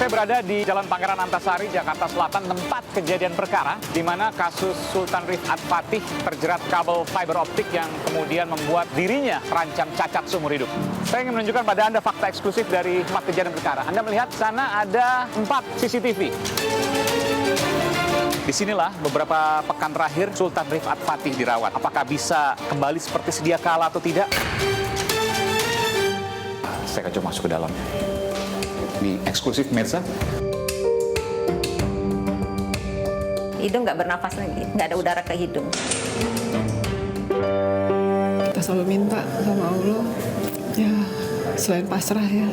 Saya berada di Jalan Pangeran Antasari, Jakarta Selatan, tempat kejadian perkara, di mana kasus Sultan Rifat Fatih terjerat kabel fiber optik yang kemudian membuat dirinya terancam cacat seumur hidup. Saya ingin menunjukkan pada Anda fakta eksklusif dari tempat kejadian perkara. Anda melihat sana ada 4 CCTV. Disinilah beberapa pekan terakhir Sultan Rifat Fatih dirawat. Apakah bisa kembali seperti sedia kala atau tidak? Saya akan coba masuk ke dalam. Ini eksklusif pemirsa. Hidung nggak bernafas lagi, nggak ada udara ke hidung. Kita selalu minta sama Allah, ya selain pasrah ya.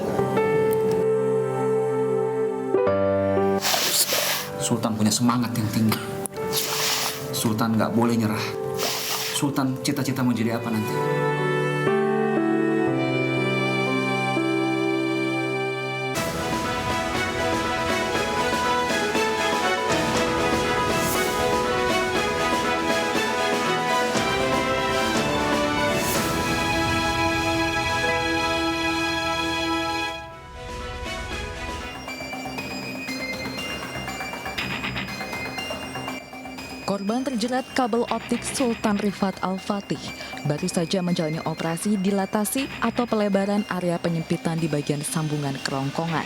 Sultan punya semangat yang tinggi. Sultan nggak boleh nyerah. Sultan cita-cita mau jadi apa nanti? Korban terjerat kabel optik Sultan Rifat Al-Fatih baru saja menjalani operasi dilatasi atau pelebaran area penyempitan di bagian sambungan kerongkongan.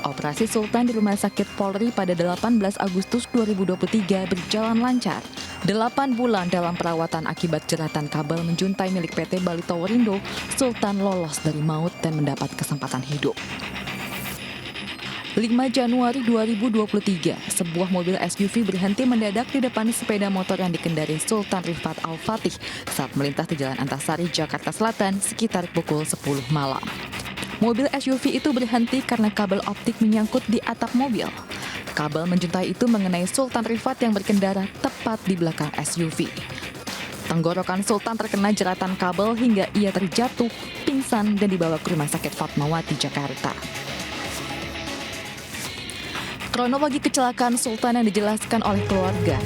Operasi Sultan di Rumah Sakit Polri pada 18 Agustus 2023 berjalan lancar. 8 bulan dalam perawatan akibat jeratan kabel menjuntai milik PT Bali Towerindo, Sultan lolos dari maut dan mendapat kesempatan hidup. 5 Januari 2023, sebuah mobil SUV berhenti mendadak di depan sepeda motor yang dikendarai Sultan Rifat Al-Fatih saat melintas di Jalan Antasari, Jakarta Selatan sekitar pukul 10 malam. Mobil SUV itu berhenti karena kabel optik menyangkut di atap mobil. Kabel menjuntai itu mengenai Sultan Rifat yang berkendara tepat di belakang SUV. Tenggorokan Sultan terkena jeratan kabel hingga ia terjatuh, pingsan dan dibawa ke Rumah Sakit Fatmawati, Jakarta. Kronologi kecelakaan Sultan yang dijelaskan oleh keluarga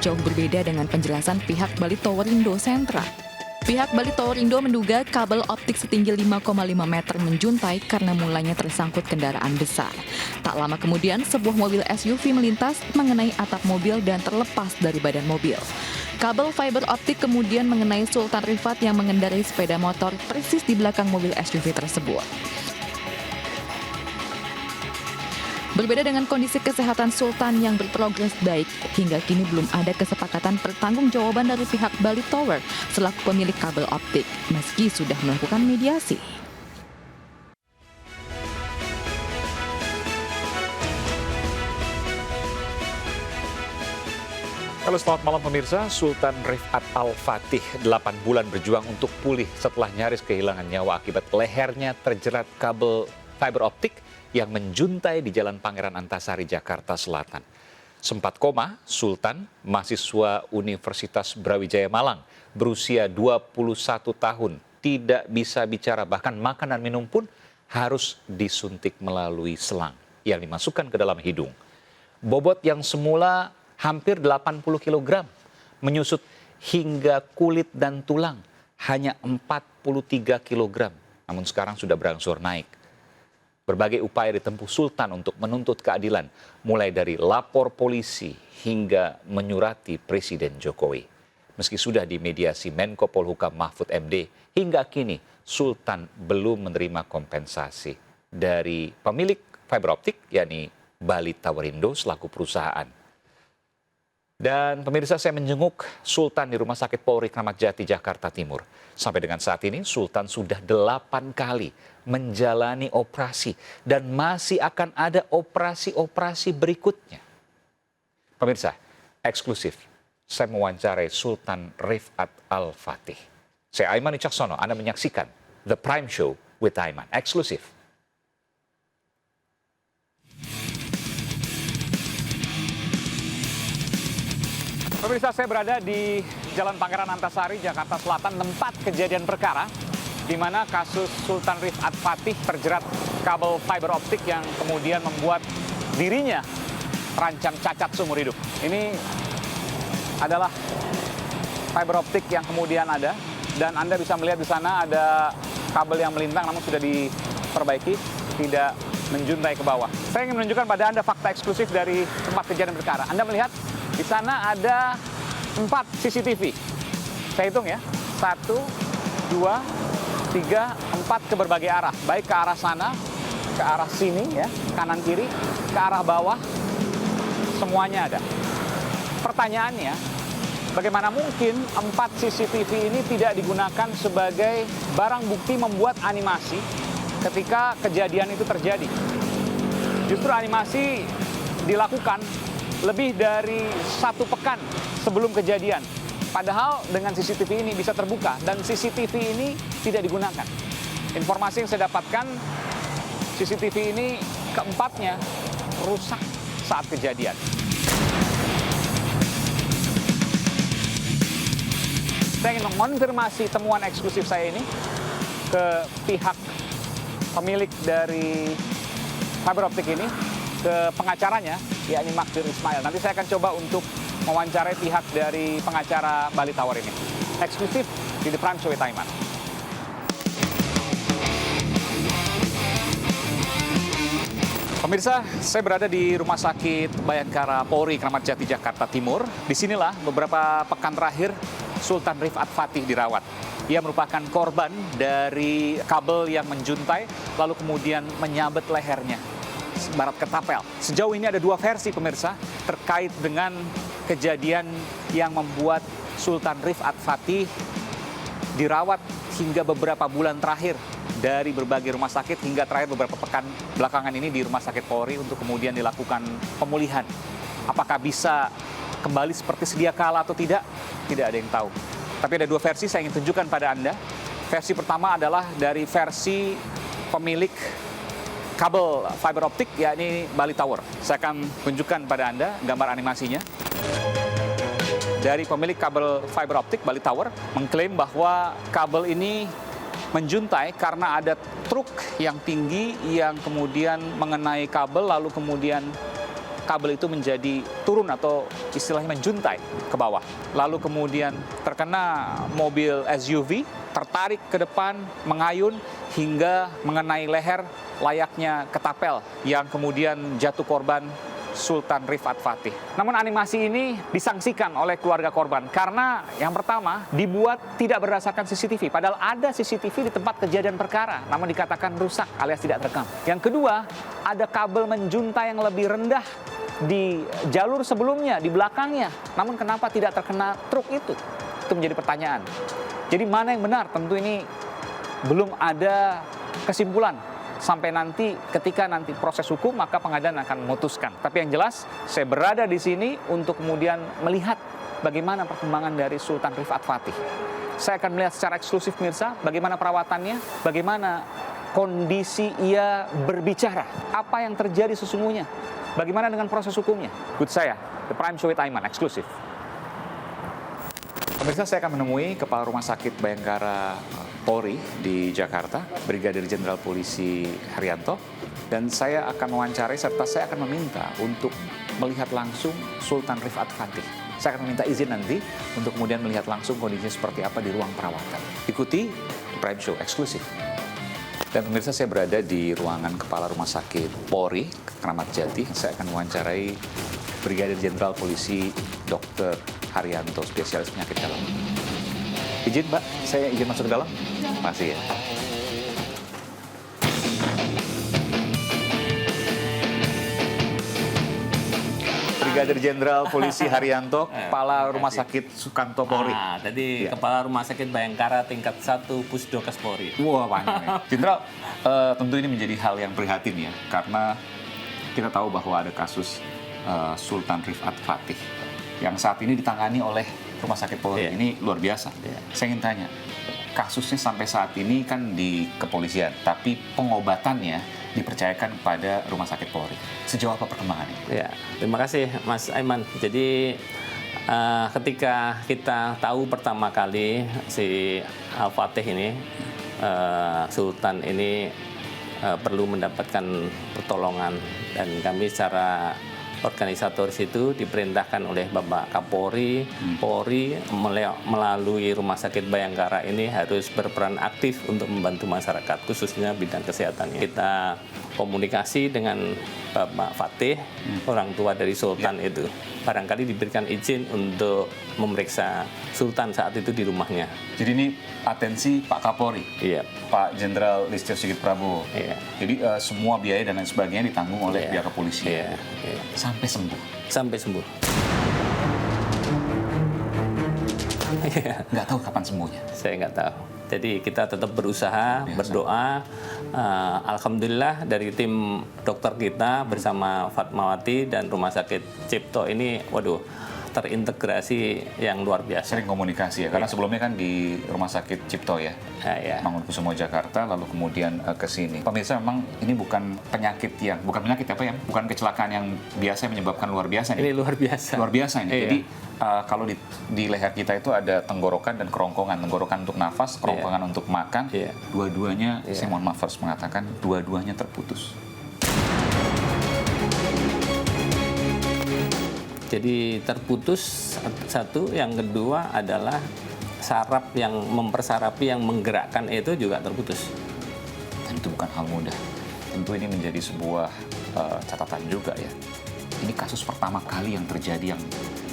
jauh berbeda dengan penjelasan pihak Bali Towerindo Sentra. Pihak Bali Towerindo menduga kabel optik setinggi 5,5 meter menjuntai karena mulanya tersangkut kendaraan besar. Tak lama kemudian, sebuah mobil SUV melintas mengenai atap mobil dan terlepas dari badan mobil. Kabel fiber optik kemudian mengenai Sultan Rifat yang mengendarai sepeda motor persis di belakang mobil SUV tersebut. Berbeda dengan kondisi kesehatan Sultan yang berprogres baik, hingga kini belum ada kesepakatan pertanggungjawaban dari pihak Bali Tower selaku pemilik kabel optik, meski sudah melakukan mediasi. Halo, selamat malam pemirsa. Sultan Rifat Al-Fatih 8 bulan berjuang untuk pulih setelah nyaris kehilangan nyawa akibat lehernya terjerat kabel fiber optik yang menjuntai di Jalan Pangeran Antasari, Jakarta Selatan. Sempat koma, Sultan, mahasiswa Universitas Brawijaya Malang, berusia 21 tahun, tidak bisa bicara, bahkan makan dan minum pun harus disuntik melalui selang yang dimasukkan ke dalam hidung. Bobot yang semula hampir 80 kg, menyusut hingga kulit dan tulang, hanya 43 kg, namun sekarang sudah berangsur naik. Berbagai upaya ditempuh Sultan untuk menuntut keadilan, mulai dari lapor polisi hingga menyurati Presiden Jokowi. Meski sudah dimediasi Menko Polhukam Mahfud MD, hingga kini Sultan belum menerima kompensasi dari pemilik fiber optik, yakni Bali Towerindo selaku perusahaan. Dan pemirsa, saya menjenguk Sultan di Rumah Sakit Polri Kramat Jati, Jakarta Timur. Sampai dengan saat ini Sultan sudah 8 kali menjalani operasi dan masih akan ada operasi-operasi berikutnya. Pemirsa, eksklusif, saya mewawancarai Sultan Rifat Al-Fatih. Saya Aiman Wicaksono, Anda menyaksikan The Prime Show with Aiman, eksklusif. Pemirsa, saya berada di Jalan Pangeran Antasari, Jakarta Selatan, tempat kejadian perkara, di mana kasus Sultan Rifat Fatih terjerat kabel fiber optik yang kemudian membuat dirinya terancam cacat seumur hidup. Ini adalah fiber optik yang kemudian ada, dan Anda bisa melihat di sana ada kabel yang melintang namun sudah diperbaiki, tidak menjuntai ke bawah. Saya ingin menunjukkan pada Anda fakta eksklusif dari tempat kejadian perkara. Anda melihat di sana ada 4 CCTV. Saya hitung ya, 1, 2, 3, 4 ke berbagai arah. Baik ke arah sana, ke arah sini ya, kanan kiri, ke arah bawah, semuanya ada. Pertanyaannya, bagaimana mungkin 4 CCTV ini tidak digunakan sebagai barang bukti membuat animasi ketika kejadian itu terjadi? Justru animasi dilakukan lebih dari 1 pekan sebelum kejadian. Padahal dengan CCTV ini bisa terbuka dan CCTV ini tidak digunakan. Informasi yang saya dapatkan, CCTV ini keempatnya rusak saat kejadian. Saya ingin mengonfirmasi temuan eksklusif saya ini ke pihak pemilik dari fiber optik ini, ke pengacaranya, yakni Magdir Ismail. Nanti saya akan coba untuk mewawancarai pihak dari pengacara Bali Tower ini. Eksklusif di The Prime Show with Aiman. Pemirsa, saya berada di Rumah Sakit Bayangkara Polri, Kramat Jati, Jakarta Timur. Disinilah beberapa pekan terakhir Sultan Rifat Fatih dirawat. Ia merupakan korban dari kabel yang menjuntai, lalu kemudian menyabet lehernya barat ketapel. Sejauh ini ada 2 versi pemirsa terkait dengan kejadian yang membuat Sultan Rifat Fatih dirawat hingga beberapa bulan terakhir dari berbagai rumah sakit hingga terakhir beberapa pekan belakangan ini di Rumah Sakit Polri untuk kemudian dilakukan pemulihan. Apakah bisa kembali seperti sedia kala atau tidak? Tidak ada yang tahu. Tapi ada 2 versi saya ingin tunjukkan pada Anda. Versi pertama adalah dari versi pemilik kabel fiber optik, yakni Bali Tower. Saya akan tunjukkan pada Anda gambar animasinya. Dari pemilik kabel fiber optik Bali Tower mengklaim bahwa kabel ini menjuntai karena ada truk yang tinggi yang kemudian mengenai kabel, lalu kemudian kabel itu menjadi turun atau istilahnya menjuntai ke bawah. Lalu kemudian terkena mobil SUV, tertarik ke depan, mengayun hingga mengenai leher layaknya ketapel yang kemudian jatuh korban Sultan Rifat Fatih. Namun animasi ini disangsikan oleh keluarga korban karena yang pertama dibuat tidak berdasarkan CCTV. Padahal ada CCTV di tempat kejadian perkara, namun dikatakan rusak alias tidak terekam. Yang kedua, ada kabel menjuntai yang lebih rendah di jalur sebelumnya, di belakangnya. Namun kenapa tidak terkena truk itu? Itu menjadi pertanyaan. Jadi mana yang benar? Tentu ini belum ada kesimpulan. Sampai nanti ketika nanti proses hukum maka pengadilan akan memutuskan. Tapi yang jelas saya berada di sini untuk kemudian melihat bagaimana perkembangan dari Sultan Rifat Fatih. Saya akan melihat secara eksklusif pemirsa bagaimana perawatannya, bagaimana kondisi ia berbicara, apa yang terjadi sesungguhnya, bagaimana dengan proses hukumnya. Ikut saya, The Prime Show with Aiman, eksklusif. Pemirsa, saya akan menemui Kepala Rumah Sakit Bayangkara Polri di Jakarta, Brigadir Jenderal Polisi Haryanto, dan saya akan mewawancarai serta saya akan meminta untuk melihat langsung Sultan Rifat Fatih. Saya akan meminta izin nanti untuk kemudian melihat langsung kondisinya seperti apa di ruang perawatan. Ikuti Prime Show eksklusif. Dan pemirsa, saya berada di ruangan Kepala Rumah Sakit Polri, Kramat Jati. Saya akan mewawancarai Brigadir Jenderal Polisi Dr. Haryanto, spesialis penyakit dalam. Izin, Mbak, saya izin masuk ke dalam? Masih ya. Brigadir Jenderal Polisi Haryanto, Kepala Rumah Sakit Sukanto Polri. Tadi Kepala Rumah Sakit Bayangkara tingkat 1 Pusdokes Polri. Wah, panjang. Jenderal, tentu ini menjadi hal yang prihatin ya, karena kita tahu bahwa ada kasus Sultan Rifat Fatih yang saat ini ditangani oleh Rumah Sakit Polri. Ini luar biasa. Saya ingin tanya, kasusnya sampai saat ini kan di kepolisian, tapi pengobatannya dipercayakan kepada Rumah Sakit Polri. Sejauh apa perkembangannya? Ya, terima kasih Mas Aiman. Jadi ketika kita tahu pertama kali si Al-Fatih ini, Sultan ini perlu mendapatkan pertolongan, dan kami secara organisatoris itu diperintahkan oleh Bapak Kapolri, Polri melalui Rumah Sakit Bayangkara ini harus berperan aktif untuk membantu masyarakat, khususnya bidang kesehatan. Kita komunikasi dengan Bapak Fatih, orang tua dari Sultan itu. Barangkali diberikan izin untuk memeriksa Sultan saat itu di rumahnya. Jadi ini atensi Pak Kapolri, Iya. Pak Jenderal Listio Sigit Prabowo. Iya. Jadi semua biaya dan lain sebagainya ditanggung oleh pihak kepolisian. Iya, iya. Sampai sembuh. Sampai sembuh. Nggak tahu kapan sembuhnya. Saya nggak tahu. Jadi kita tetap berusaha, berdoa. Alhamdulillah dari tim dokter kita bersama Fatmawati dan Rumah Sakit Cipto ini, waduh, terintegrasi yang luar biasa. Sering komunikasi ya, karena sebelumnya kan di Rumah Sakit Cipto ya, Ya. Mangunkusumo Jakarta, lalu kemudian ke sini. Pemirsa, memang ini bukan penyakit bukan kecelakaan yang biasa menyebabkan luar biasa Ini nih. luar biasa. Luar biasa ini. Iya. Jadi kalau di leher kita itu ada tenggorokan dan kerongkongan. Tenggorokan untuk nafas, kerongkongan untuk makan. Iya. Dua-duanya, Iya. saya mohon maaf harus mengatakan, dua-duanya terputus. Jadi terputus satu, yang kedua adalah saraf yang mempersarapi, yang menggerakkan itu juga terputus. Dan itu bukan hal mudah. Tentu ini menjadi sebuah catatan juga ya. Ini kasus pertama kali yang terjadi yang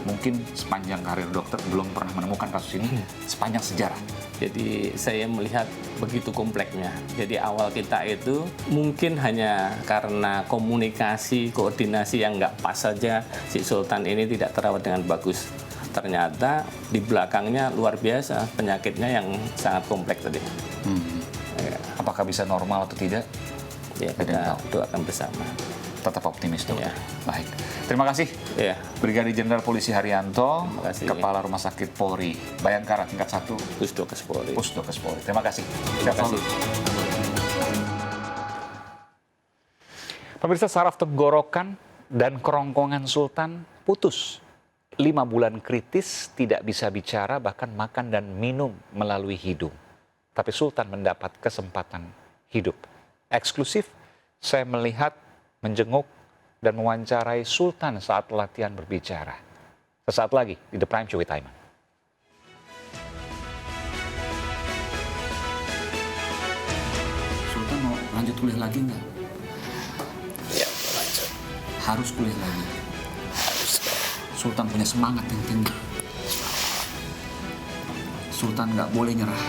mungkin sepanjang karir dokter belum pernah menemukan kasus ini sepanjang sejarah. Jadi saya melihat begitu kompleksnya. Jadi awal kita itu mungkin hanya karena komunikasi, koordinasi yang nggak pas saja, si Sultan ini tidak terawat dengan bagus. Ternyata di belakangnya luar biasa, penyakitnya yang sangat kompleks tadi. Ya, Apakah bisa normal atau tidak? ya kita doakan bersama. Tetap optimis dokter. Ya. Baik. Terima kasih. Ya, Brigadir Jenderal Polisi Haryanto, Terima kasih. Kepala Rumah Sakit Polri, Bayangkara tingkat 1, Pusdokes Polri. Pusdokes Polri. Terima kasih. Terima Sehat kasih. selalu. Pemirsa, saraf tenggorokan dan kerongkongan Sultan putus. 5 bulan kritis, tidak bisa bicara, bahkan makan dan minum melalui hidung. Tapi Sultan mendapat kesempatan hidup. Eksklusif, saya melihat, menjenguk, dan mewawancarai Sultan saat latihan berbicara. Sesaat lagi di The Prime Show with Aiman. Sultan mau lanjut kuliah lagi nggak? Ya, lanjut. Harus kuliah lagi. Sultan punya semangat yang tinggi. Sultan nggak boleh nyerah.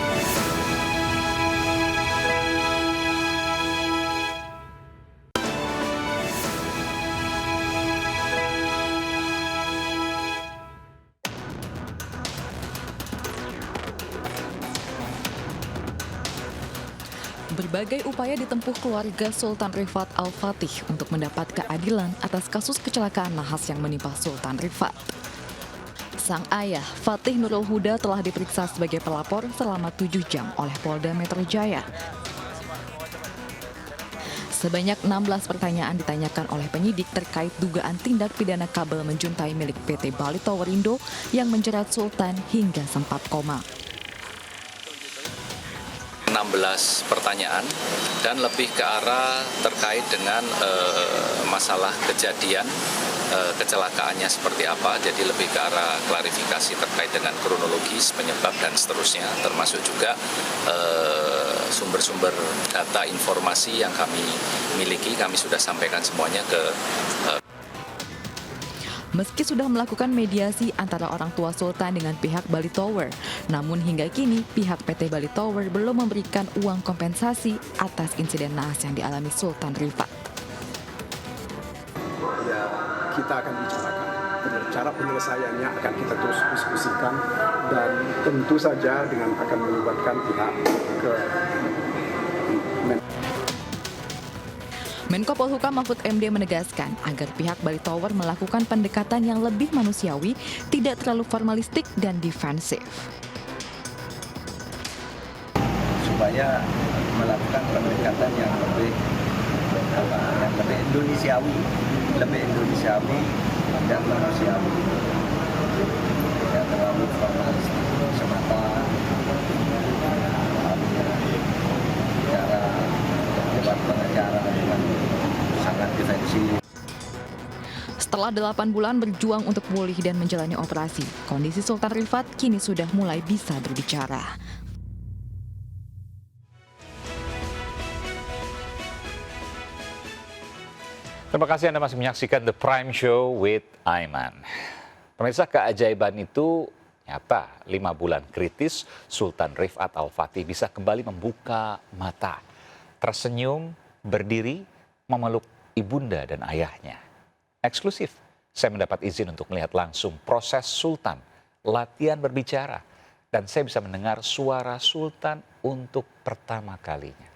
Berbagai upaya ditempuh keluarga Sultan Rifat Al-Fatih untuk mendapat keadilan atas kasus kecelakaan nahas yang menimpa Sultan Rifat. Sang ayah, Fatih Nurul Huda, telah diperiksa sebagai pelapor selama 7 jam oleh Polda Metro Jaya. Sebanyak 16 pertanyaan ditanyakan oleh penyidik terkait dugaan tindak pidana kabel menjuntai milik PT Bali Tower Indo yang menjerat Sultan hingga sempat koma. 16 pertanyaan dan lebih ke arah terkait dengan masalah kejadian kecelakaannya seperti apa, jadi lebih ke arah klarifikasi terkait dengan kronologis, penyebab dan seterusnya, termasuk juga sumber-sumber data informasi yang kami miliki, kami sudah sampaikan semuanya ke Meski sudah melakukan mediasi antara orang tua Sultan dengan pihak Bali Tower, namun hingga kini pihak PT Bali Tower belum memberikan uang kompensasi atas insiden naas yang dialami Sultan Rifat. Ya, kita akan bicarakan. Cara penyelesaiannya akan kita terus diskusikan dan tentu saja dengan akan melibatkan pihak ke Menko Polhukam Mahfud MD menegaskan agar pihak Bali Tower melakukan pendekatan yang lebih manusiawi, tidak terlalu formalistik dan defensif. Supaya melakukan pendekatan yang lebih Indonesiawi, dan manusiawi, tidak terlalu formalistik semata, cara debat pengacara dengan sangat defensif. Setelah 8 bulan berjuang untuk pulih dan menjalani operasi, kondisi Sultan Rifat kini sudah mulai bisa berbicara. Terima kasih Anda masih menyaksikan The Prime Show with Aiman. Pemirsa, keajaiban itu nyata. 5 bulan kritis, Sultan Rifat Al-Fatih bisa kembali membuka mata, tersenyum, berdiri, memeluk ibunda dan ayahnya. Eksklusif, saya mendapat izin untuk melihat langsung proses Sultan, latihan berbicara, dan saya bisa mendengar suara Sultan untuk pertama kalinya.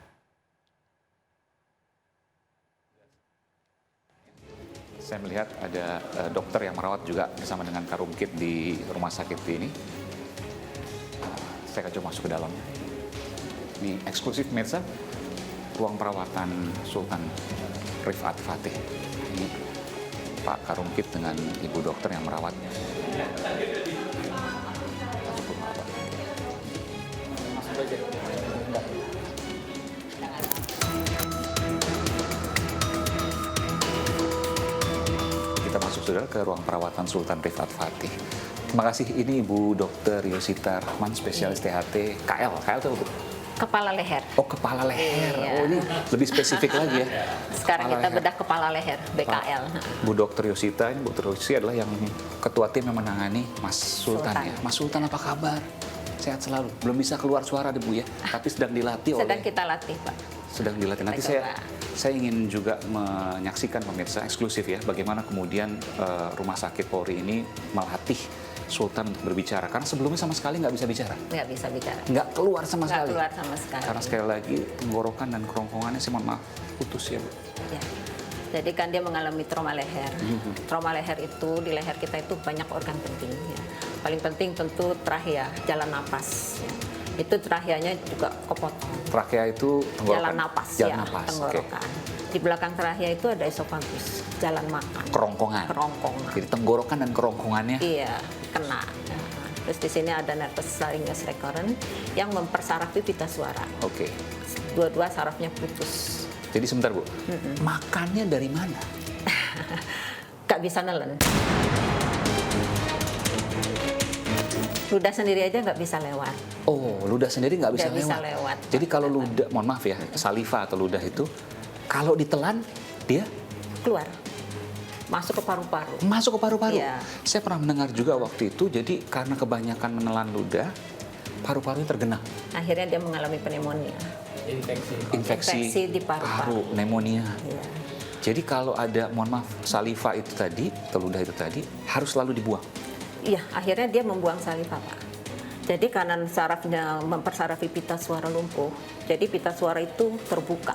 Saya melihat ada dokter yang merawat juga bersama dengan Karungkit di rumah sakit ini. Saya akan coba masuk ke dalam. Ini eksklusif pemirsa, ruang perawatan Sultan Rifat Fatih. Ini Pak Karungkit dengan ibu dokter yang merawatnya. Kita masuk saudara ke ruang perawatan Sultan Rifat Fatih. Terima kasih, ini Ibu Dr. Yosita Rahman, spesialis THT KL. KL itu Kepala leher. Oh, kepala leher. Iya. Oh, ini lebih spesifik lagi ya. Sekarang Kepala kita leher. bedah kepala leher, BKL. Bu Dr. Yosita, ini Bu Dr. Yosita adalah yang ketua tim yang menangani Mas Sultan ya. Mas Sultan apa kabar? Sehat selalu. Belum bisa keluar suara deh Bu ya, tapi sedang dilatih Sedang oleh. kita latih, Pak. Sedang dilatih. Nanti saya ingin juga menyaksikan pemirsa eksklusif ya, bagaimana kemudian Rumah Sakit Polri ini melatih Sultan untuk berbicara. Karena sebelumnya sama sekali nggak bisa bicara. Nggak bisa bicara. Nggak keluar sama Nggak sekali. keluar sama sekali. Karena sekali lagi tenggorokan dan kerongkongannya, saya mohon maaf, putus ya Bu. Ya. Jadi kan dia mengalami trauma leher. Trauma leher itu, di leher kita itu banyak organ penting. Ya. Paling penting tentu trachea, jalan napas. Ya. Itu tracheanya juga kepotong. Trachea itu tenggorokan. Jalan napas, Jalan ya, napas. tenggorokan. Di belakang trachea itu ada esofagus, jalan makan. Kerongkongan. Kerongkongan. Jadi tenggorokan dan kerongkongannya. Iya, kena. Nah, terus di sini ada nervus laryngeus recurrent yang mempersarafi pita suara. Oke. Dua-dua sarafnya putus. Jadi sebentar Bu, makannya dari mana? Gak bisa nelen. Ludah sendiri aja nggak bisa lewat. Oh, ludah sendiri nggak bisa, Nggak bisa lewat. Jadi kalau ludah, mohon maaf ya, saliva atau ludah itu, kalau ditelan, dia Keluar. Masuk ke paru-paru. masuk ke paru-paru. Iya. Saya pernah mendengar juga waktu itu, jadi karena kebanyakan menelan ludah, paru-parunya tergenang. Akhirnya dia mengalami pneumonia. Infeksi di paru-paru. pneumonia. Iya. Jadi kalau ada, mohon maaf, saliva itu tadi, atau ludah itu tadi, harus selalu dibuang. Iya, akhirnya dia membuang saliva, Pak. Jadi karena sarafnya mempersarafi pita suara lumpuh, jadi pita suara itu terbuka,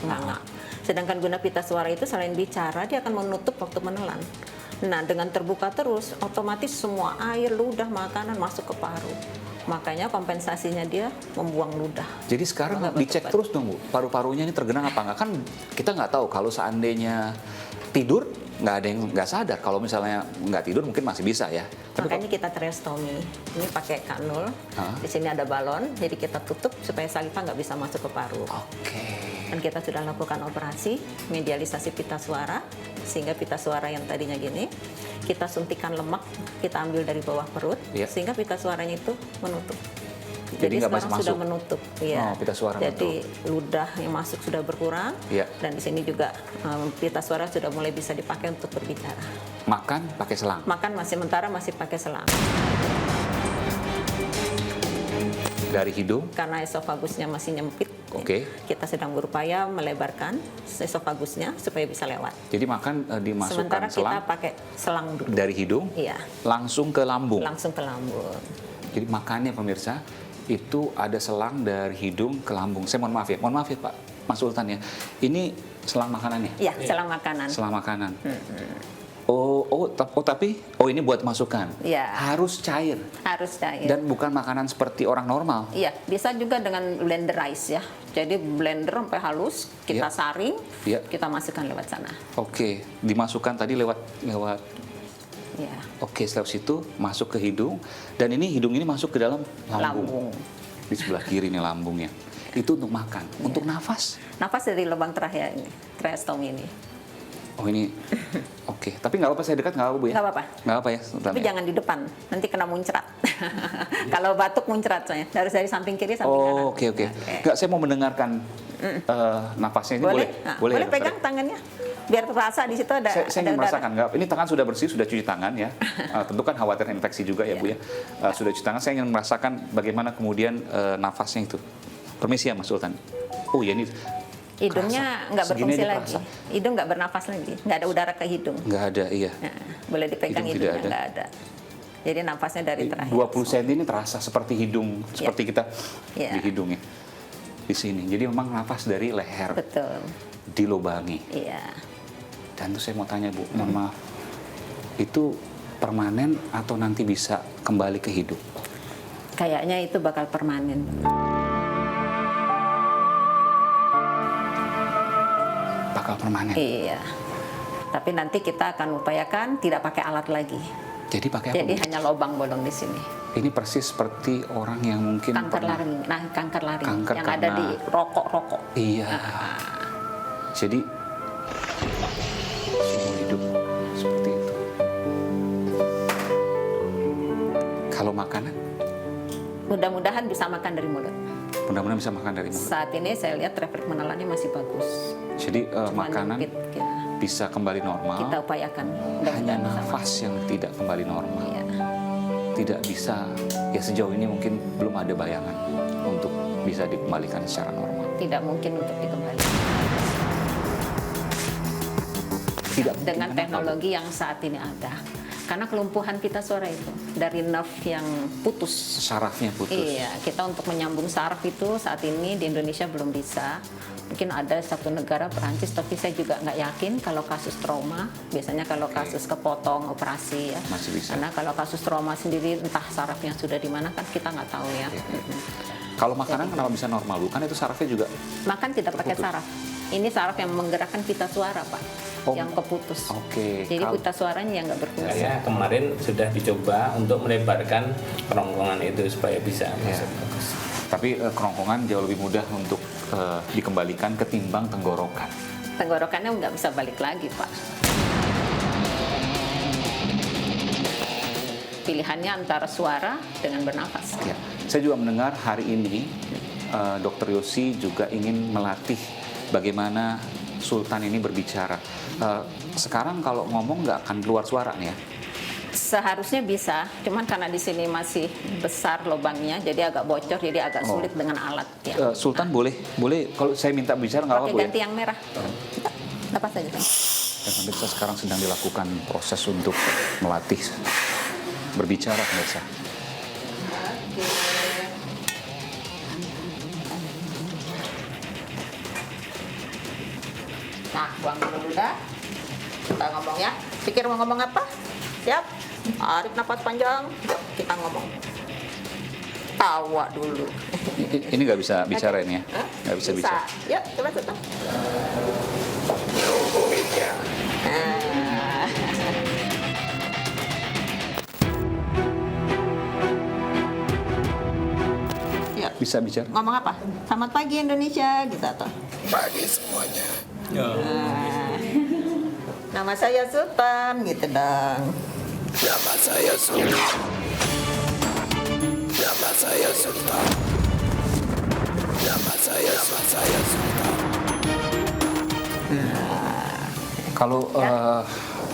nganga. Sedangkan guna pita suara itu selain bicara, dia akan menutup waktu menelan. Nah, dengan terbuka terus, otomatis semua air, ludah, makanan masuk ke paru. Makanya kompensasinya dia membuang ludah. Jadi sekarang Nggak dicek betul, terus dong Bu, paru-parunya ini tergenang apa enggak? Kan kita nggak tahu kalau seandainya tidur, nggak ada yang nggak sadar. Kalau misalnya nggak tidur mungkin masih bisa ya. Tapi Makanya kita tracheostomy. Ini pakai kanul. Di sini ada balon, jadi kita tutup supaya saliva nggak bisa masuk ke paru. Oke. Dan kita sudah lakukan operasi medialisasi pita suara, sehingga pita suara yang tadinya gini, kita suntikan lemak, kita ambil dari bawah perut, Iya. sehingga pita suaranya itu menutup. Jadi nggak sekarang masuk. sudah menutup, ya. Oh, pita suara Jadi ludah yang masuk sudah berkurang, Iya. dan di sini juga pita suara sudah mulai bisa dipakai untuk berbicara. Makan pakai selang. Makan sementara masih pakai selang, Dari hidung. karena esofagusnya masih nyempit. Oke. Kita sedang berupaya melebarkan esofagusnya supaya bisa lewat. Jadi makan dimasukkan Sementara selang kita pakai selang dulu. dari hidung Iya, langsung ke lambung. langsung ke lambung. Jadi makannya pemirsa itu ada selang dari hidung ke lambung. Saya mohon maaf ya Pak Mas Sultan ya. Ini selang makanannya. Iya, selang makanan. Selang makanan. Tapi ini buat masukan. Iya. Harus cair Harus cair. dan bukan makanan seperti orang normal. Iya, bisa juga dengan blenderize ya. Jadi blender sampai halus, kita Iya. saring, Iya. kita masukkan lewat sana. Oke, dimasukkan tadi lewat. Iya. Oke, setelah situ masuk ke hidung dan ini hidung ini masuk ke dalam lambung. Lambung. Di sebelah kiri nih lambungnya. Itu untuk makan. Untuk nafas. Nafas dari lubang trachea ini, tracheostomy ini. Oh ini, oke. Tapi nggak apa-apa saya dekat, nggak apa-apa Bu ya? Nggak apa-apa. Nggak apa ya, Sultan Tapi ya? jangan di depan, nanti kena muncrat. Kalau batuk muncrat soalnya, harus dari samping kiri samping kanan. Oh, oke. Nggak, saya mau mendengarkan nafasnya ini boleh? Nah, Boleh ya, dokter? pegang tangannya, biar terasa di situ ada. Saya ingin udara. merasakan, nggak? Ini tangan sudah bersih, sudah cuci tangan ya. Tentu kan khawatir infeksi juga ya Bu ya. Sudah cuci tangan, saya ingin merasakan bagaimana kemudian nafasnya itu. Permisi ya Mas Sultan. Oh ya ini Hidungnya kerasa. nggak Segini berfungsi aja lagi, kerasa. hidung nggak bernafas lagi, nggak ada udara ke hidung. Nggak ada, iya. Nah, boleh dipegang Hidung tidak hidungnya, ada. nggak ada. Jadi nafasnya dari terakhir. 20 cm ini terasa seperti hidung, seperti kita Ya. di hidungnya. Di sini. Jadi memang nafas dari leher Betul. dilubangi. Iya. Dan tuh saya mau tanya Bu, mohon maaf. Itu permanen atau nanti bisa kembali ke hidup? Kayaknya itu bakal permanen. Bakal permanen. Iya. Tapi nanti kita akan upayakan tidak pakai alat lagi. Jadi pakai apa? Jadi Bu? hanya lubang bolong di sini. Ini persis seperti orang yang mungkin Kanker pernah- laring. Nah, kanker laring Kanker yang ada karena- di rokok-rokok. Iya. Jadi seumur hidup seperti itu. Kalau makanan, Mudah-mudahan bisa makan dari mulut. mudah-mudahan bisa makan dari mulut. Saat ini saya lihat refleks menelannya masih bagus. Jadi Cuma makanan nyempit, ya. bisa kembali normal. Kita upayakan. Hanya Mudah-mudahan bisa nafas yang tidak kembali normal. Iya. Tidak bisa, ya sejauh ini mungkin belum ada bayangan untuk bisa dikembalikan secara normal. Tidak mungkin untuk dikembalikan. Tidak Dengan mungkin, teknologi yang saat ini ada. Karena kelumpuhan pita suara itu dari nerve yang putus. sarafnya putus. Iya, kita untuk menyambung saraf itu saat ini di Indonesia belum bisa. Mungkin ada satu negara Perancis, tapi saya juga nggak yakin kalau kasus trauma. Biasanya kalau kasus kepotong operasi ya. Masih bisa. Karena kalau kasus trauma sendiri entah sarafnya sudah di mana kan kita nggak tahu ya. Kalau makanan kenapa bisa normal? Bukan itu sarafnya juga. Makan tidak pakai Terputus. saraf. Ini saraf yang menggerakkan pita suara, Pak. Oh. Yang keputus. Oke. Jadi Kalau- pita suaranya yang nggak berfungsi. Saya kemarin sudah dicoba untuk melebarkan kerongkongan itu supaya bisa masuk bagus. Tapi kerongkongan jauh lebih mudah untuk dikembalikan ketimbang tenggorokan. Tenggorokannya nggak bisa balik lagi, Pak. Pilihannya antara suara dengan bernafas. Ya. Saya juga mendengar hari ini Dr. Yosi juga ingin melatih bagaimana Sultan ini berbicara. Sekarang kalau ngomong nggak akan keluar suara nih ya? Seharusnya bisa, cuman karena di sini masih besar lubangnya, jadi agak bocor, jadi agak sulit dengan alat. Ya. Sultan boleh kalau saya minta bicara nggak Oke, apa-apa Bu ya? ganti yang merah. Kita lepas saja. Kan? Dan pemirsa sekarang sedang dilakukan proses untuk melatih berbicara pemirsa. Nah, buang dulu dah. Kita ngomong ya. Pikir mau ngomong apa? Siap? Tarik nafas panjang. Yuk, kita ngomong. Tawa dulu. Ini nggak bisa bicara ini ya? Hah? Nggak bisa bicara. Yuk, coba tutup. Nah. Yuk, Bisa bicara? ngomong apa? Selamat pagi Indonesia, gitu atau? Pagi semuanya. Nah. Nama saya Sultan, gitu dong. Nama saya Sultan. Nama saya Sultan. Nama saya Sultan. Kalau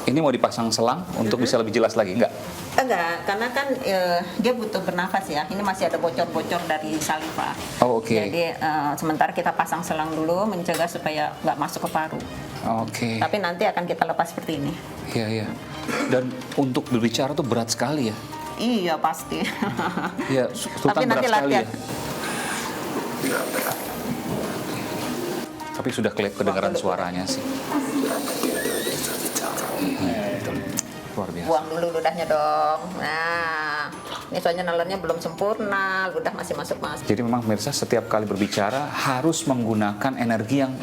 ini mau dipasang selang untuk bisa lebih jelas lagi, enggak? Enggak, karena kan dia butuh bernafas ya. Ini masih ada bocor-bocor dari saliva. Oh, oke. Jadi sementara kita pasang selang dulu mencegah supaya nggak masuk ke paru. Oke. Tapi nanti akan kita lepas seperti ini. Iya, iya. Dan untuk berbicara tuh berat sekali ya. Iya pasti. Iya, Sultan Tapi berat nanti sekali ya. latihan. Tapi sudah kedengaran suaranya sih. Betul. Luar biasa. Buang dulu ludahnya dong. Nah, ini soalnya nelennya belum sempurna, ludah masih masuk-masuk. Jadi memang pemirsa setiap kali berbicara harus menggunakan energi yang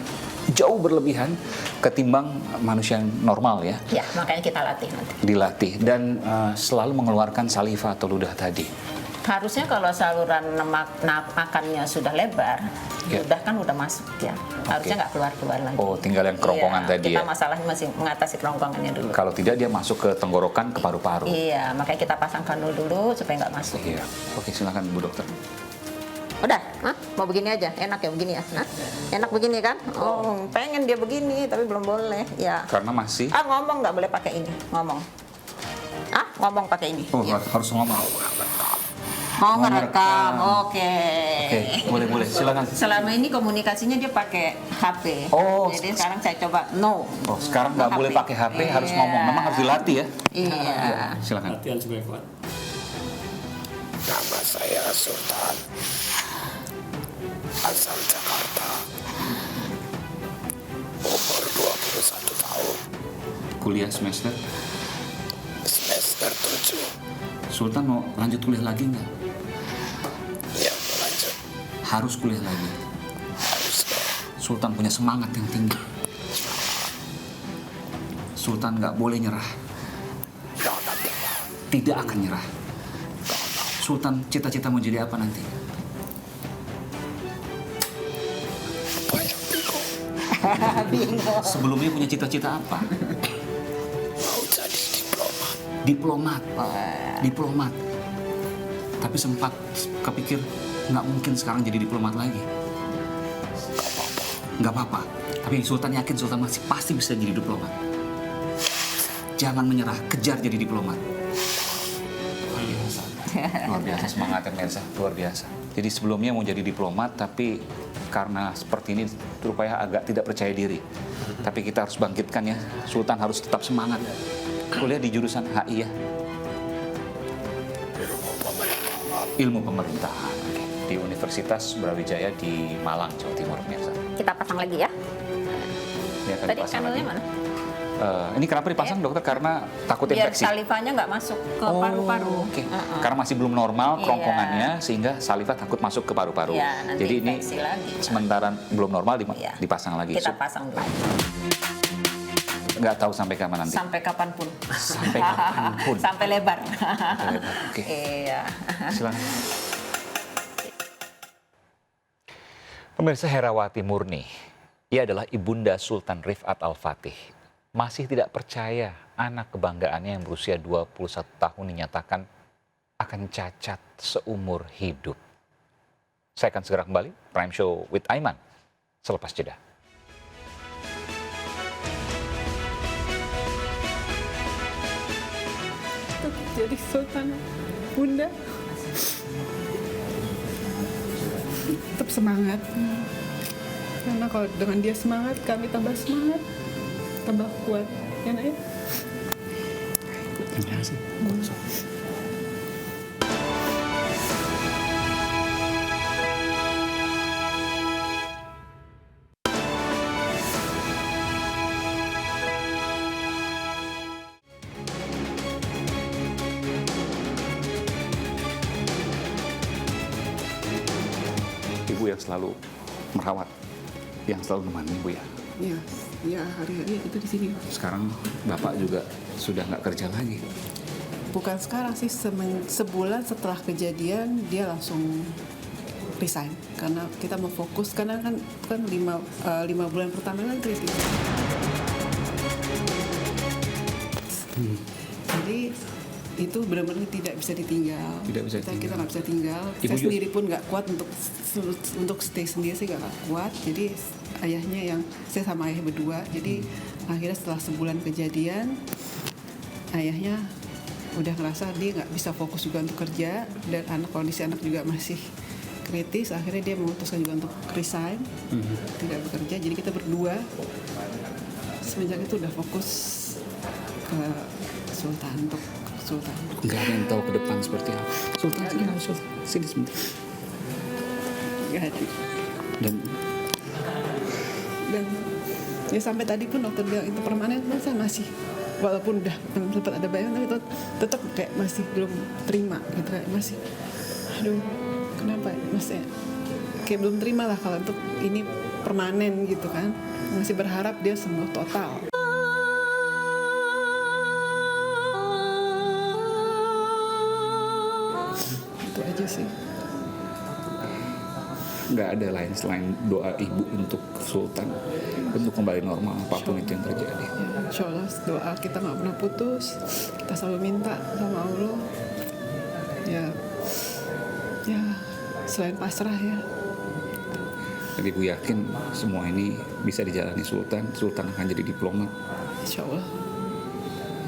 jauh berlebihan ketimbang manusia yang normal ya. Ya, makanya kita latih nanti. Dilatih dan selalu mengeluarkan saliva atau ludah tadi. Harusnya kalau saluran makannya sudah lebar, Ya. ludah kan udah masuk ya. Harusnya nggak keluar-keluar lagi. Oh, tinggal yang kerongkongan Iya, tadi kita ya. masalahnya masih mengatasi kerongkongannya dulu. Kalau tidak dia masuk ke tenggorokan, ke paru-paru. Iya, makanya kita pasang kanul dulu supaya nggak masuk. Iya. Oke, silakan Bu Dokter. Udah, Hah? Mau begini aja, enak ya begini ya? Hah? Enak begini kan? Oh, pengen dia begini, tapi belum boleh. Ya. Karena masih. Ngomong nggak boleh pakai ini, ngomong. Ngomong pakai ini. Oh, Ya. harus ngomong. Mau ngerekam, oke. Boleh, silakan. Selama ini komunikasinya dia pakai HP. Oh, Jadi sekarang saya coba no. Oh, sekarang nggak No boleh HP. pakai HP, harus Iya. ngomong. Memang harus dilatih ya. Iya. Silakan. Latihan supaya kuat. Nama saya Sultan. Asal Jakarta. Umur 21 tahun. Kuliah semester. Semester 7. Sultan mau lanjut kuliah lagi nggak? Ya, lanjut. Harus kuliah lagi. Harus Sultan punya semangat yang tinggi. Sultan nggak boleh nyerah. Tidak akan nyerah. Sultan cita-cita mau jadi apa nanti? Bingung. Sebelumnya punya cita-cita apa? mau jadi Diplomat. Diplomat. Tapi sempat kepikir nggak mungkin sekarang jadi diplomat lagi. Nggak apa-apa. Tapi Sultan yakin Sultan masih pasti bisa jadi diplomat. Jangan menyerah, kejar jadi diplomat. Luar biasa semangatnya Mirza, luar biasa. Jadi sebelumnya mau jadi diplomat, tapi karena seperti ini rupanya agak tidak percaya diri. Tapi kita harus bangkitkan ya, Sultan harus tetap semangat. Kuliah di jurusan HI ya? Ilmu pemerintahan. Di Universitas Brawijaya di Malang, Jawa Timur, Mirza. Kita pasang lagi ya. Ini akan Tadi dipasang kanalnya lagi. mana? Ini kenapa dipasang dokter? Karena takut Biar infeksi. salivanya nggak masuk ke paru-paru. Oke. Karena masih belum normal Iya. kerongkongannya, sehingga saliva takut masuk ke paru-paru. Iya, nanti Jadi ini infeksi lagi. sementara belum normal Iya. dipasang lagi. Kita pasang lagi. Nggak tahu sampai kapan nanti. Sampai kapanpun. Sampai kapanpun. Sampai lebar. Oke. Iya. Silakan. Pemirsa, Herawati Murni, ia adalah ibunda Sultan Rifat Al-Fatih. Masih tidak percaya anak kebanggaannya yang berusia 21 tahun dinyatakan akan cacat seumur hidup. Saya akan segera kembali, Prime Show with Aiman, selepas jeda. Jadi Sultan, Bunda tetap semangat. Karena kalau dengan dia semangat, kami tambah semangat, tambah kuat. Ya, Nak, ya? Terima kasih. Ibu yang selalu merawat, yang selalu menemani Ibu ya. Ya, ya hari-hari itu di sini. Sekarang Bapak juga sudah nggak kerja lagi. Bukan sekarang sih, sebulan setelah kejadian dia langsung resign karena kita mau fokus, karena kan 5 bulan pertama kan kritis. Jadi itu benar-benar tidak bisa ditinggal. Tidak bisa Kita ditinggal. nggak bisa tinggal. Ibu Saya juga- sendiri pun nggak kuat untuk stay sendiri, sih nggak kuat. Jadi ayahnya yang saya sama ayah berdua. Jadi akhirnya setelah sebulan kejadian, ayahnya udah ngerasa dia nggak bisa fokus juga untuk kerja, dan kondisi anak juga masih kritis. Akhirnya dia memutuskan juga untuk resign, tidak bekerja. Jadi kita berdua semenjak itu udah fokus ke Sultan, untuk Sultan. Nggak ada yang tahu ke depan seperti apa. Sultan, sini sebentar. Nggak ada. Dan Ya sampai tadi pun dokter bilang itu permanen, saya masih, walaupun udah sempat ada bayangan, tapi tetap kayak masih belum terima gitu, kayak masih, aduh kenapa ya? Masih kayak belum terima lah kalau untuk ini permanen gitu kan, masih berharap dia sembuh total. Itu aja sih. nggak ada lain selain doa ibu untuk Sultan untuk kembali normal apapun itu yang terjadi. Ya, insya Allah doa kita nggak pernah putus, kita selalu minta sama Allah. Ya selain pasrah ya. Jadi Ibu yakin semua ini bisa dijalani Sultan akan jadi diplomat. Insya Allah.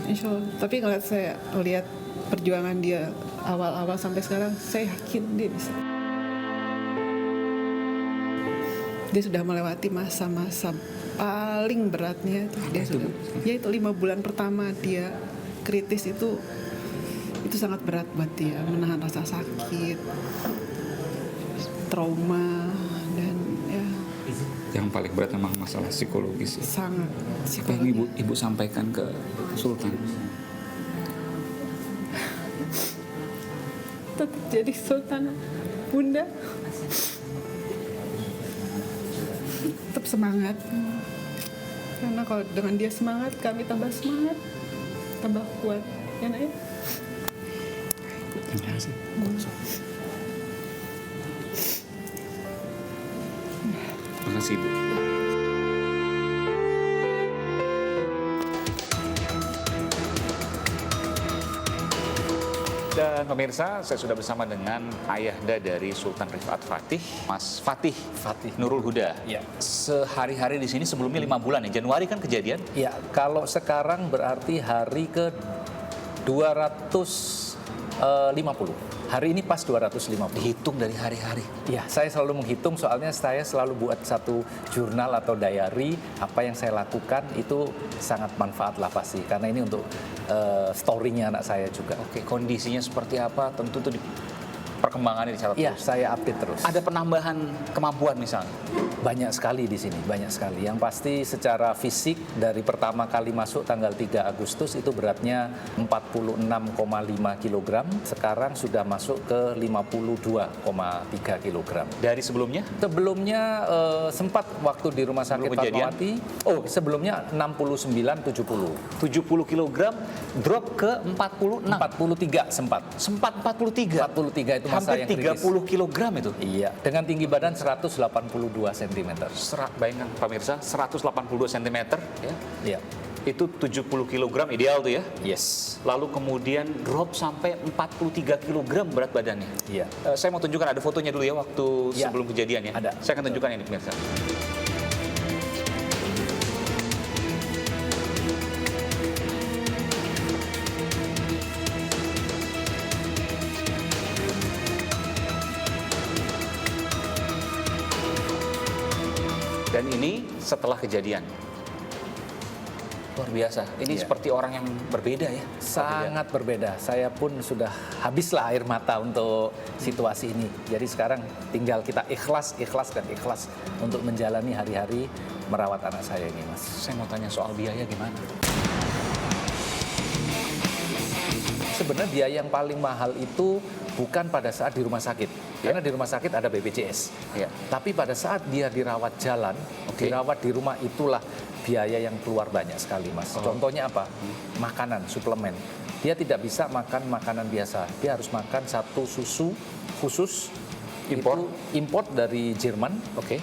Insya Allah. Tapi kalau saya lihat perjuangan dia awal-awal sampai sekarang, saya yakin dia bisa. Dia sudah melewati masa-masa paling beratnya. Dia sudah, ya itu 5 bulan pertama dia kritis itu sangat berat buat dia, menahan rasa sakit, trauma, dan ya Yang paling berat memang masalah psikologis. sangat Apa yang Ibu sampaikan ke Sultan? tetap jadi sultan bunda, tetap semangat, karena kalau dengan dia semangat kami tambah semangat, tambah kuat ya nak ya. Terima kasih. Terima kasih Ibu. Dan pemirsa, saya sudah bersama dengan ayahda dari Sultan Rifat Fatih, Mas Fatih Nurul Huda. Ya. Sehari-hari di sini sebelumnya 5 bulan ya, Januari kan kejadian? Ya, kalau sekarang berarti hari ke 250. Hari ini pas 250. Dihitung dari hari-hari. Ya, saya selalu menghitung soalnya saya selalu buat satu jurnal atau diary apa yang saya lakukan itu sangat manfaat lah pasti karena ini untuk story-nya anak saya juga. Oke, kondisinya seperti apa? Tentu itu perkembangannya dicatat Iya, terus. saya update terus. Ada penambahan kemampuan misalnya? Banyak sekali di sini, banyak sekali. Yang pasti secara fisik dari pertama kali masuk tanggal 3 Agustus itu beratnya 46,5 kg. Sekarang sudah masuk ke 52,3 kg. Dari sebelumnya? Sebelumnya sempat waktu di Rumah Sakit Sebelum kejadian? Fatmawati. Oh, sebelumnya 69-70. 70 kg drop ke 46. 43 sempat. Sempat 43. 43 itu masa Hampir yang kritis. 30 kg itu. Iya, dengan tinggi badan 182 cm. Bayangkan pemirsa, 182 cm ya. Iya. Itu 70 kg ideal tuh ya. Yes. Lalu kemudian drop sampai 43 kg berat badannya. Iya. Saya mau tunjukkan ada fotonya dulu ya waktu Ya. sebelum kejadian ya. Ada. Saya akan tunjukkan ini pemirsa. Dan ini setelah kejadian. Luar biasa. Ini Iya. seperti orang yang berbeda ya. Sangat berbeda. Saya pun sudah habislah air mata untuk situasi ini. Jadi sekarang tinggal kita ikhlas untuk menjalani hari-hari merawat anak saya ini, Mas. Saya mau tanya soal biaya gimana? Sebenarnya biaya yang paling mahal itu bukan pada saat di rumah sakit. Karena di rumah sakit ada BPJS. Ya. Tapi pada saat dia dirawat jalan, Oke. dirawat di rumah itulah biaya yang keluar banyak sekali, Mas. Contohnya apa? Makanan, suplemen. Dia tidak bisa makan makanan biasa. Dia harus makan satu susu khusus Impor? Itu import dari Jerman. Oke.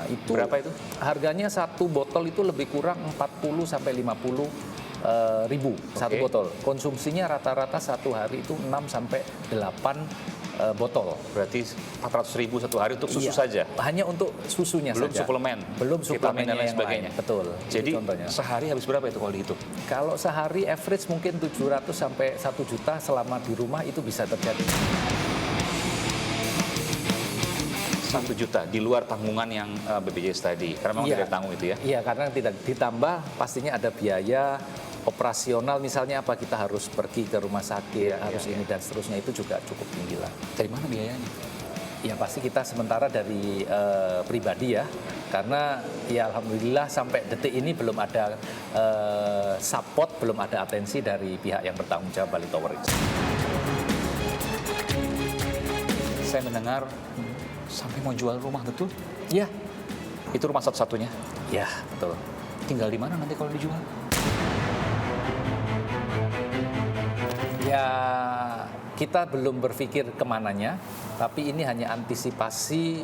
Itu Berapa itu? Harganya satu botol itu lebih kurang 40 sampai 50 ribu satu Oke. botol. Konsumsinya rata-rata satu hari itu 6 sampai 8 botol. Berarti 400.000 satu hari untuk susu Iya, saja. hanya untuk susunya Belum saja. suplemen, Belum vitamin suplemen dan lain yang sebagainya. lain. Betul. Jadi itu contohnya. sehari habis berapa itu kalau dihitung? Kalau sehari average mungkin 700 sampai 1 juta selama di rumah itu bisa terjadi. 1 juta di luar tanggungan yang BPJS tadi. Karena memang Iya. tidak tanggung itu ya. Iya, karena tidak ditambah pastinya ada biaya operasional, misalnya apa kita harus pergi ke rumah sakit, harus ini dan seterusnya, itu juga cukup tinggi lah. Dari mana biayanya? Ya pasti kita sementara dari pribadi ya, karena ya alhamdulillah sampai detik ini belum ada support, belum ada atensi dari pihak yang bertanggung jawab Bali Tower itu. Saya mendengar sampai mau jual rumah, betul? Ya, Itu rumah satu-satunya. ya betul. Tinggal di mana nanti kalau dijual? Ya kita belum berpikir kemananya, tapi ini hanya antisipasi,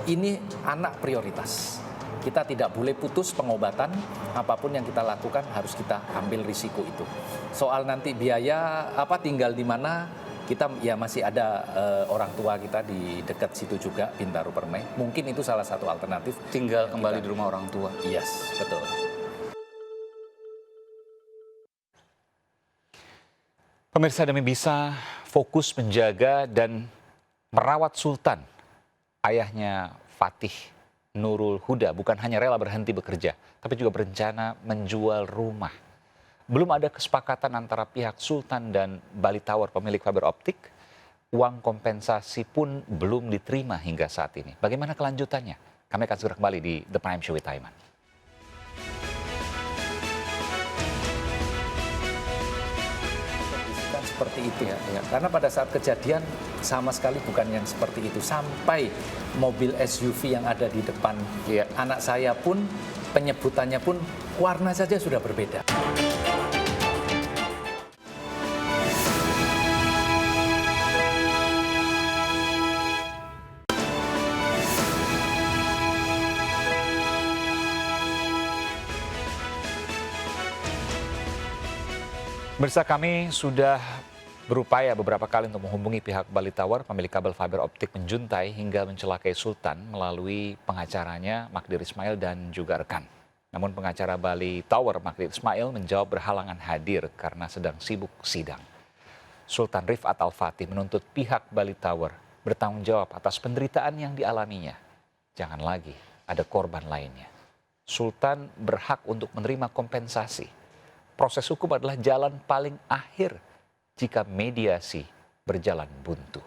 ini anak prioritas. Kita tidak boleh putus pengobatan, apapun yang kita lakukan harus kita ambil risiko itu. Soal nanti biaya apa tinggal di mana, kita ya masih ada orang tua kita di dekat situ juga, Bintaro Permai. Mungkin itu salah satu alternatif. Tinggal kembali di rumah orang tua. Yes, betul. Pemirsa, demi bisa fokus menjaga dan merawat Sultan, ayahnya Fatih Nurul Huda bukan hanya rela berhenti bekerja, tapi juga berencana menjual rumah. Belum ada kesepakatan antara pihak Sultan dan Bali Tower pemilik fiber optik. Uang kompensasi pun belum diterima hingga saat ini. Bagaimana kelanjutannya? Kami akan segera kembali di The Prime Show with Aiman. Seperti itu ya. Karena pada saat kejadian sama sekali bukan yang seperti itu. Sampai mobil SUV yang ada di depan anak saya pun penyebutannya pun warna saja sudah berbeda. Pemirsa, kami sudah berupaya beberapa kali untuk menghubungi pihak Bali Tower, pemilik kabel fiber optik menjuntai hingga mencelakai Sultan melalui pengacaranya Magdir Ismail dan juga rekan. Namun pengacara Bali Tower Magdir Ismail menjawab berhalangan hadir karena sedang sibuk sidang. Sultan Rifat Al-Fatih menuntut pihak Bali Tower bertanggung jawab atas penderitaan yang dialaminya. Jangan lagi ada korban lainnya. Sultan berhak untuk menerima kompensasi. Proses hukum adalah jalan paling akhir jika mediasi berjalan buntu.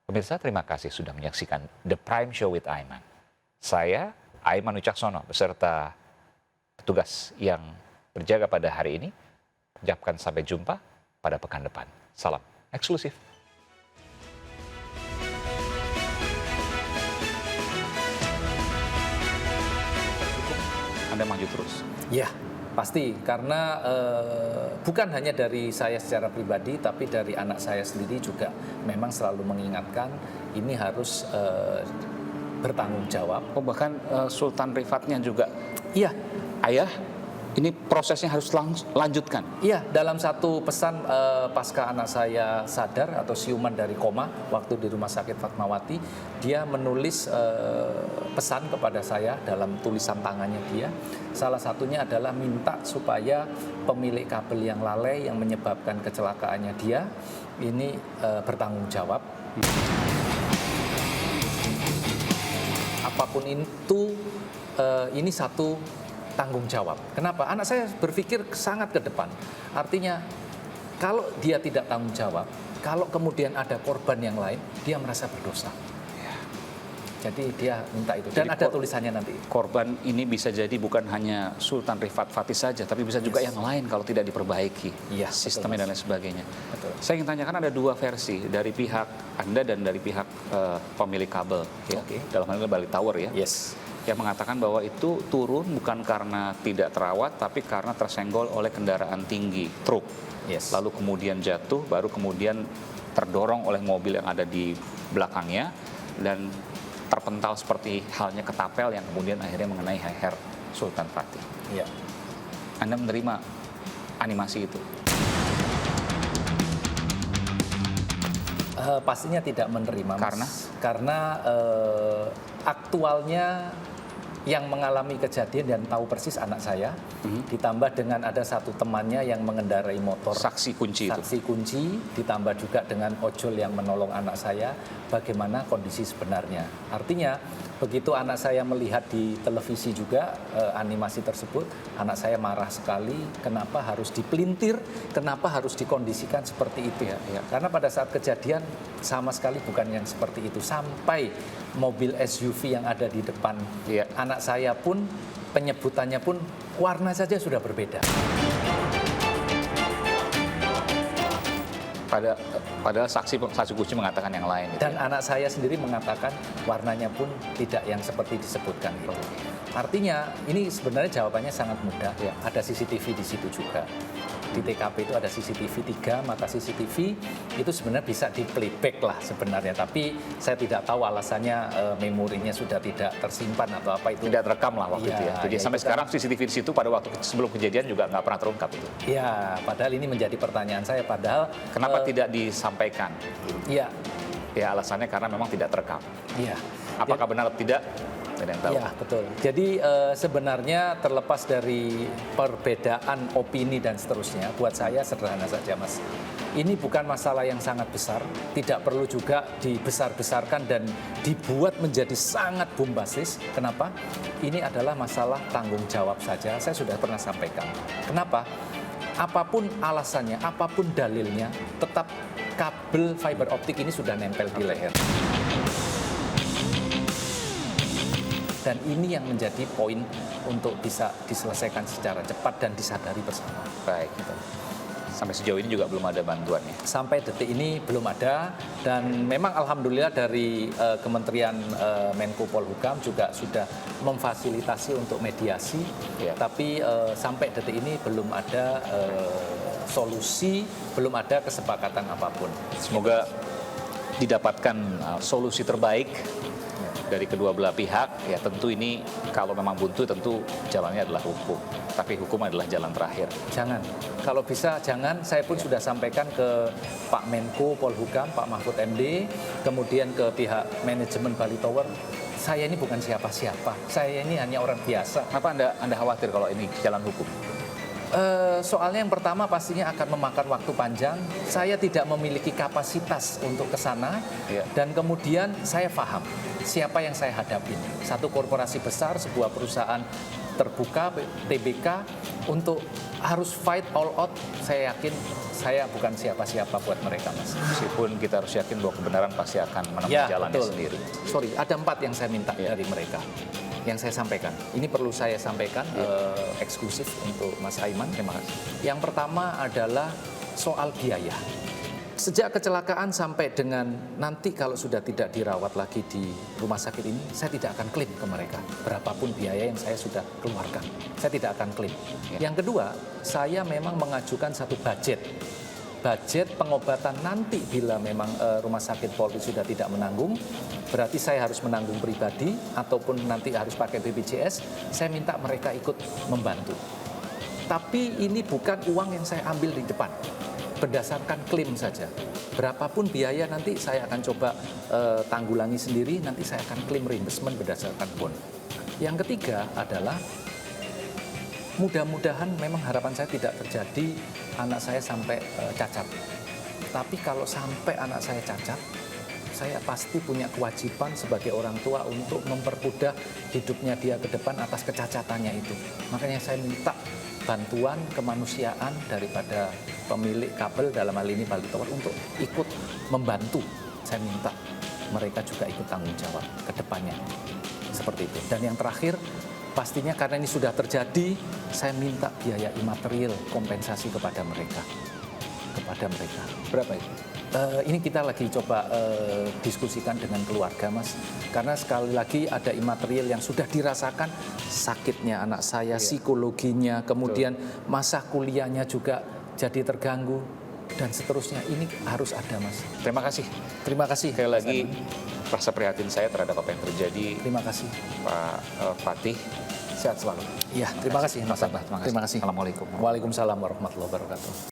Pemirsa, terima kasih sudah menyaksikan The Prime Show with Aiman. Saya, Aiman Wicaksono, beserta petugas yang berjaga pada hari ini, ucapkan sampai jumpa pada pekan depan. Salam eksklusif. Anda maju terus. Ya, pasti. Karena bukan hanya dari saya secara pribadi, tapi dari anak saya sendiri juga memang selalu mengingatkan ini harus bertanggung jawab. Oh, bahkan Sultan Rifatnya juga, Iya, ayah, ini prosesnya harus lanjutkan. iya. Dalam satu pesan pasca anak saya sadar atau siuman dari koma waktu di Rumah Sakit Fatmawati, dia menulis pesan kepada saya dalam tulisan tangannya dia. Salah satunya adalah minta supaya pemilik kabel yang lalai yang menyebabkan kecelakaannya dia ini bertanggung jawab. Apapun itu, ini satu tanggung jawab. Kenapa? Anak saya berpikir sangat ke depan. Artinya, kalau dia tidak tanggung jawab, kalau kemudian ada korban yang lain, dia merasa berdosa. Jadi dia minta itu. Dan ada tulisannya nanti. Korban ini bisa jadi bukan hanya Sultan Rifat Fatih saja, tapi bisa juga yang lain kalau tidak diperbaiki sistemnya dan lain sebagainya. Betul. Saya ingin tanyakan, ada dua versi dari pihak Anda dan dari pihak pemilik kabel, ya. Dalam hal ini Bali Tower, ya. Yes. Yang mengatakan bahwa itu turun bukan karena tidak terawat, tapi karena tersenggol oleh kendaraan tinggi, truk. Yes. Lalu kemudian jatuh, baru kemudian terdorong oleh mobil yang ada di belakangnya, dan terpental seperti halnya ketapel yang kemudian akhirnya mengenai leher Sultan Fatih. Iya. Anda menerima animasi itu? Pastinya tidak menerima, Mas. Karena aktualnya yang mengalami kejadian dan tahu persis anak saya, ditambah dengan ada satu temannya yang mengendarai motor. Saksi kunci itu? Saksi kunci, ditambah juga dengan ojol yang menolong anak saya, bagaimana kondisi sebenarnya. Artinya, begitu anak saya melihat di televisi juga animasi tersebut, anak saya marah sekali, kenapa harus dipelintir, kenapa harus dikondisikan seperti itu. Karena pada saat kejadian sama sekali bukan yang seperti itu. Sampai mobil SUV yang ada di depan anak saya pun, penyebutannya pun warna saja sudah berbeda. Padahal saksi kunci mengatakan yang lain. Dan anak saya sendiri mengatakan warnanya pun tidak yang seperti disebutkan. Artinya ini sebenarnya jawabannya sangat mudah ya. Ada CCTV di situ juga. Di TKP itu ada CCTV 3, maka CCTV itu sebenarnya bisa di playback lah sebenarnya. Tapi saya tidak tahu alasannya memorinya sudah tidak tersimpan atau apa itu. Tidak terekam lah waktu itu ya. Jadi sampai itu sekarang CCTV di situ pada waktu sebelum kejadian juga nggak pernah terungkap itu. Ya, padahal ini menjadi pertanyaan saya. Padahal kenapa tidak disampaikan? Iya. Ya alasannya karena memang tidak terekam. Iya. Apakah benar atau tidak? Tidak tahu. Ya, betul. Jadi sebenarnya terlepas dari perbedaan opini dan seterusnya, buat saya sederhana saja, Mas. Ini bukan masalah yang sangat besar, tidak perlu juga dibesar-besarkan dan dibuat menjadi sangat bombastis. Kenapa? Ini adalah masalah tanggung jawab saja. Saya sudah pernah sampaikan. Kenapa? Apapun alasannya, apapun dalilnya, tetap kabel fiber optik ini sudah nempel di leher. Dan ini yang menjadi poin untuk bisa diselesaikan secara cepat dan disadari bersama. Baik. Sampai sejauh ini juga belum ada bantuannya. Sampai detik ini belum ada, dan memang alhamdulillah dari Kementerian Menko Polhukam juga sudah memfasilitasi untuk mediasi. Ya. Tapi sampai detik ini belum ada solusi, belum ada kesepakatan apapun. Semoga didapatkan solusi terbaik dari kedua belah pihak. Ya tentu ini kalau memang buntu tentu jalannya adalah hukum. Tapi hukum adalah jalan terakhir. Jangan. Kalau bisa jangan. Saya pun sudah sampaikan ke Pak Menko Polhukam, Pak Mahfud MD, kemudian ke pihak manajemen Bali Tower. Saya ini bukan siapa-siapa. Saya ini hanya orang biasa. Kenapa Anda khawatir kalau ini jalan hukum? Soalnya yang pertama pastinya akan memakan waktu panjang. Saya tidak memiliki kapasitas untuk ke sana. Ya. Dan kemudian saya paham siapa yang saya hadapin. Satu korporasi besar, sebuah perusahaan terbuka, TBK, untuk harus fight all out. Saya yakin saya bukan siapa-siapa buat mereka, Mas. Meskipun kita harus yakin bahwa kebenaran pasti akan menemukan jalannya betul. sendiri. Sorry, ada 4 yang saya minta dari mereka. Yang saya sampaikan. Ini perlu saya sampaikan eksklusif untuk Mas Aiman. Terima kasih. Yang pertama adalah soal biaya. Sejak kecelakaan sampai dengan nanti kalau sudah tidak dirawat lagi di rumah sakit ini, saya tidak akan klaim ke mereka. Berapapun biaya yang saya sudah keluarkan, saya tidak akan klaim. Yang kedua, saya memang mengajukan satu budget pengobatan nanti bila memang rumah sakit Polri sudah tidak menanggung, berarti saya harus menanggung pribadi ataupun nanti harus pakai BPJS, saya minta mereka ikut membantu. Tapi ini bukan uang yang saya ambil di depan, berdasarkan klaim saja. Berapapun biaya nanti saya akan coba tanggulangi sendiri, nanti saya akan klaim reimbursement berdasarkan bond. Yang ketiga adalah mudah-mudahan memang harapan saya tidak terjadi anak saya sampai cacat. Tapi kalau sampai anak saya cacat, saya pasti punya kewajiban sebagai orang tua untuk mempermudah hidupnya dia ke depan atas kecacatannya itu. Makanya saya minta bantuan kemanusiaan daripada pemilik kabel, dalam hal ini Bali Tower, untuk ikut membantu. Saya minta mereka juga ikut tanggung jawab ke depannya. Seperti itu. Dan yang terakhir, pastinya karena ini sudah terjadi, saya minta biaya imaterial kompensasi kepada mereka. Berapa itu? Ini kita lagi coba diskusikan dengan keluarga, Mas. Karena sekali lagi ada imaterial yang sudah dirasakan sakitnya anak saya, psikologinya, kemudian masa kuliahnya juga jadi terganggu, dan seterusnya. Ini harus ada, Mas. Terima kasih. Terima kasih. Sekali lagi, rasa prihatin saya terhadap apa yang terjadi. Terima kasih. Pak Fatih. Sehat selalu. Iya, terima kasih, Mas Abah. Terima kasih. Assalamualaikum. Waalaikumsalam warahmatullahi wabarakatuh.